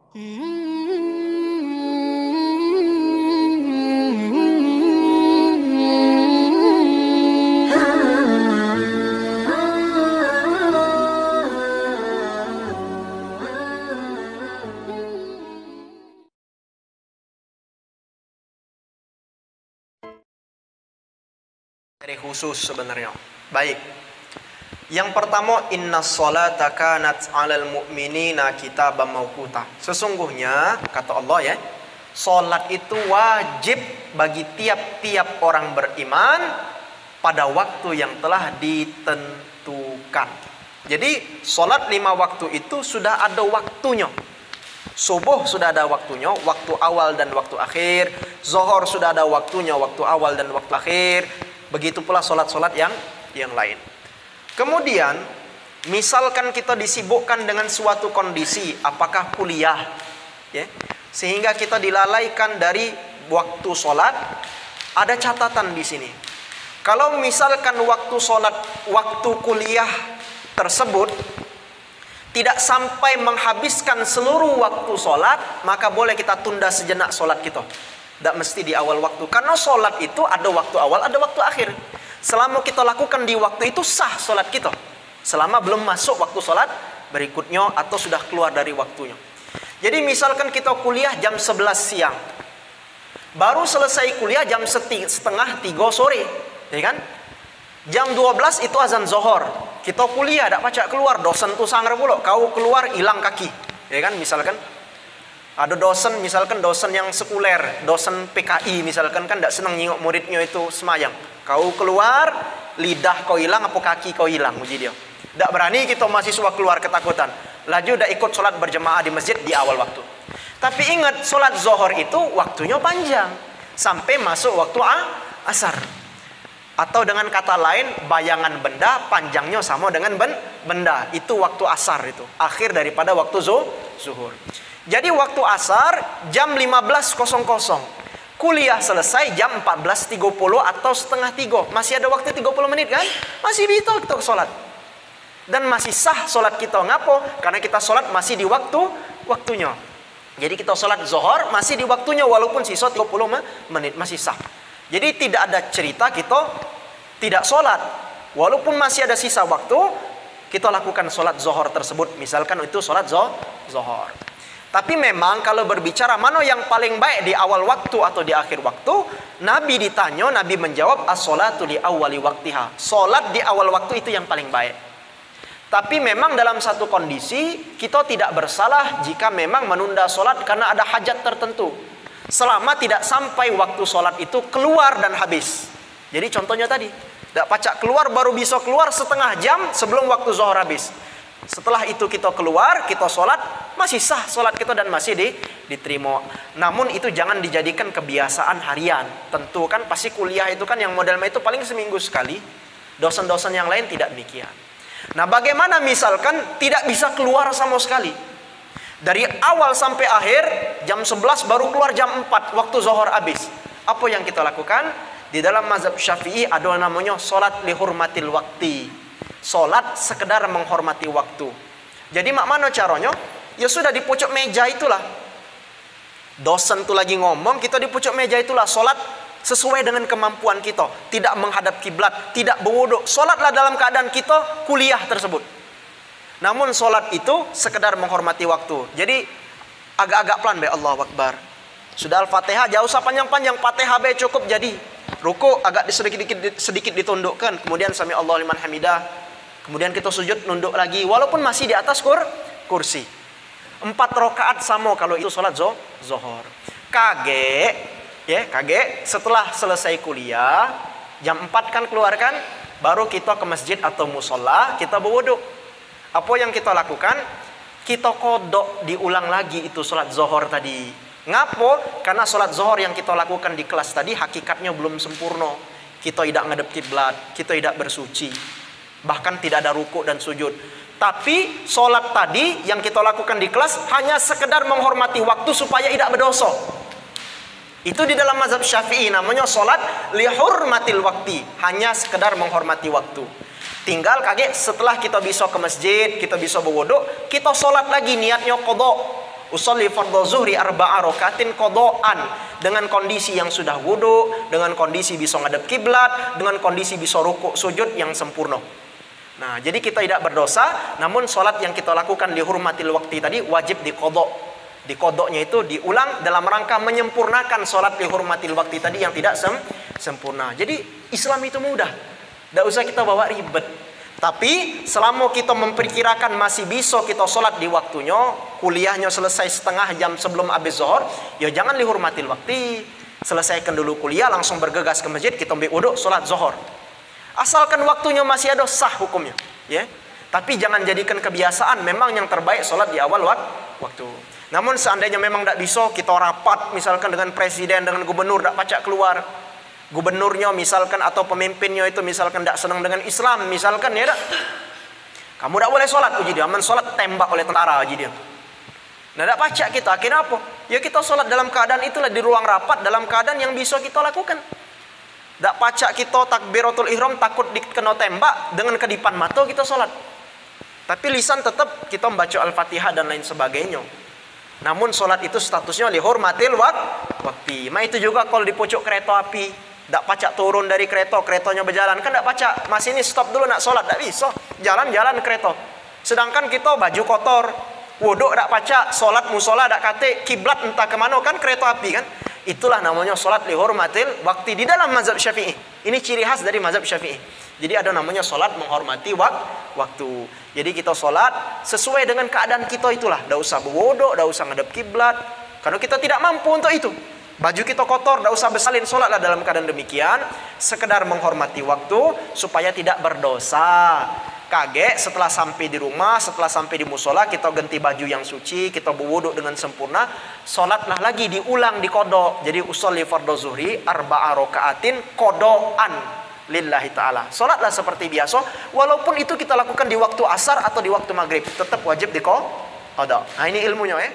Dari khusus sebenarnya. Baik. Yang pertama, innas sholata kanat 'alal mu'minina kitaban mauquta. Sesungguhnya kata Allah ya, salat itu wajib bagi tiap-tiap orang beriman pada waktu yang telah ditentukan. Jadi salat 5 waktu itu sudah ada waktunya. Subuh sudah ada waktunya, waktu awal dan waktu akhir. Zuhur sudah ada waktunya, waktu awal dan waktu akhir. Begitu pula salat-salat yang lain. Kemudian, misalkan kita disibukkan dengan suatu kondisi, apakah kuliah, ya, sehingga kita dilalaikan dari waktu sholat, ada catatan di sini. Kalau misalkan waktu sholat, waktu kuliah tersebut tidak sampai menghabiskan seluruh waktu sholat, maka boleh kita tunda sejenak sholat kita. Tidak mesti di awal waktu. Karena sholat itu ada waktu awal, ada waktu akhir. Selama kita lakukan di waktu itu sah sholat kita. Selama belum masuk waktu sholat berikutnya atau sudah keluar dari waktunya. Jadi misalkan kita kuliah jam 11 siang. Baru selesai kuliah jam setengah 3 sore. Ya kan? Jam 12 itu azan zuhur. Kita kuliah, tak pacak keluar. Dosen tu sanggar pula. Kau keluar hilang kaki. Ya kan? Misalkan ada dosen, misalkan dosen yang sekuler, dosen PKI misalkan kan tidak senang nyingok muridnya itu semayang. Kau keluar, lidah kau hilang, apa kaki kau hilang, uji dia. Tidak berani kita mahasiswa keluar ketakutan. Laju dah ikut sholat berjemaah di masjid di awal waktu. Tapi ingat, sholat zuhur itu waktunya panjang. Sampai masuk waktu asar. Atau dengan kata lain, bayangan benda panjangnya sama dengan benda. Itu waktu asar itu. Akhir daripada waktu zuhur. Jadi waktu asar jam 15.00. Kuliah selesai jam 14.30 atau setengah 3. Masih ada waktu 30 menit kan? Masih bisa kita sholat. Dan masih sah sholat kita. Ngapo? Karena kita sholat masih di waktunya. Jadi kita sholat zuhur masih di waktunya. Walaupun sisa 30 menit masih sah. Jadi tidak ada cerita kita tidak sholat. Walaupun masih ada sisa waktu, kita lakukan sholat zuhur tersebut. Misalkan itu sholat zuhur. Tapi memang kalau berbicara mana yang paling baik di awal waktu atau di akhir waktu, Nabi ditanya, Nabi menjawab as-sholatu li awwali waqtiha. Salat di awal waktu itu yang paling baik. Tapi memang dalam satu kondisi kita tidak bersalah jika memang menunda salat karena ada hajat tertentu. Selama tidak sampai waktu salat itu keluar dan habis. Jadi contohnya tadi, tidak pacak keluar baru bisa keluar setengah jam sebelum waktu zuhur habis. Setelah itu kita keluar, kita sholat, masih sah sholat kita dan masih diterima. Namun itu jangan dijadikan kebiasaan harian. Tentu kan pasti kuliah itu kan yang modelnya itu paling seminggu sekali. Dosen-dosen yang lain tidak demikian. Nah bagaimana misalkan tidak bisa keluar sama sekali. Dari awal sampai akhir, jam 11 baru keluar jam 4, waktu zuhur habis. Apa yang kita lakukan? Di dalam mazhab Syafi'i ada namanya sholat lihurmatil waqti. Sholat sekedar menghormati waktu. Jadi mana caranya? Ya sudah di pucuk meja itulah. Dosen tu lagi ngomong, kita di pucuk meja itulah. Sholat sesuai dengan kemampuan kita. Tidak menghadap kiblat, tidak berwuduk. Sholatlah dalam keadaan kita kuliah tersebut. Namun sholat itu sekedar menghormati waktu. Jadi agak-agak pelan be Allahu Akbar. Sudah Al-Fatihah jauh usah panjang-panjang, Fatihah be cukup jadi. Ruku agak sedikit ditundukkan, kemudian sami Allahu liman hamidah. Kemudian kita sujud nunduk lagi walaupun masih di atas kursi. 4 rakaat sama kalau itu salat zuhur. Kage setelah selesai kuliah jam 4 kan keluarkan, baru kita ke masjid atau musola, kita berwudu. Apa yang kita lakukan? Kita kodok diulang lagi itu salat zuhur tadi. Ngapo? Karena sholat zuhur yang kita lakukan di kelas tadi hakikatnya belum sempurna. Kita tidak ngadep kiblat, kita tidak bersuci, bahkan tidak ada ruku dan sujud. Tapi sholat tadi yang kita lakukan di kelas hanya sekedar menghormati waktu supaya tidak berdosa. Itu di dalam mazhab Syafi'i namanya sholat lihurmatil waqti, hanya sekedar menghormati waktu. Tinggal kaget setelah kita bisa ke masjid, kita bisa berwudu, kita sholat lagi niatnya qadha. Usolli fardhu zuhri arba'a rakaatin qada'an, dengan kondisi yang sudah wudu, dengan kondisi bisa ngadep kiblat, dengan kondisi bisa rukuk sujud yang sempurna. Nah, jadi kita tidak berdosa, namun sholat yang kita lakukan di hurmatil waktu tadi wajib diqadha. Diqadhanya itu diulang dalam rangka menyempurnakan sholat di hurmatil waktu tadi yang tidak sempurna. Jadi Islam itu mudah, tidak usah kita bawa ribet. Tapi selama kita memperkirakan masih bisa kita sholat di waktunya, kuliahnya selesai setengah jam sebelum habis zuhur, ya jangan dihormatil waktu. Selesaikan dulu kuliah, langsung bergegas ke masjid, kita ambil wudhu, sholat zuhur. Asalkan waktunya masih ada, sah hukumnya. Ya. Tapi jangan jadikan kebiasaan, memang yang terbaik sholat di awal waktu. Namun seandainya memang tidak bisa, kita rapat misalkan dengan presiden, dengan gubernur, tidak pacak keluar. Gubernurnya misalkan atau pemimpinnya itu misalkan tidak senang dengan Islam misalkan, ya tak? Kamu tidak boleh sholat, uji dia aman sholat tembak oleh tentara, uji dia. Nah, tidak pacak kita, akhirnya apa? Ya kita sholat dalam keadaan itulah, di ruang rapat, dalam keadaan yang bisa kita lakukan. Tidak pacak kita takbiratul ihram takut dikena tembak, dengan kedipan mata kita sholat. Tapi lisan tetap kita membaca Al-Fatihah dan lain sebagainya. Namun sholat itu statusnya dihormatil waktu. Ma itu juga kalau di pucuk kereta api, tidak pacak turun dari kereta, keretanya berjalan, kan tidak pacak, masih ini stop dulu nak sholat, tidak bisa, jalan-jalan kereta. Sedangkan kita baju kotor, wuduk tidak pacak, sholat musola tidak kate, kiblat entah kemana, kan kereta api kan. Itulah namanya sholat lihormatil waktu di dalam mazhab Syafi'i. Ini ciri khas dari mazhab Syafi'i. Jadi ada namanya sholat menghormati waktu. Jadi kita sholat sesuai dengan keadaan kita itulah. Tidak usah berwuduk, tidak usah ngadep kiblat, karena kita tidak mampu untuk itu. Baju kita kotor, tidak usah bersalin, sholatlah dalam keadaan demikian, sekedar menghormati waktu supaya tidak berdosa. Kaget setelah sampai di rumah, setelah sampai di musola, kita ganti baju yang suci, kita berwuduk dengan sempurna, sholatlah lagi diulang, diqadha. Jadi usolli fardhu zuhri arba'a rakaatin qada'an lillahi ta'ala. Sholatlah seperti biasa, walaupun itu kita lakukan di waktu asar atau di waktu maghrib, tetap wajib diqadha. Nah, ini ilmunya ya.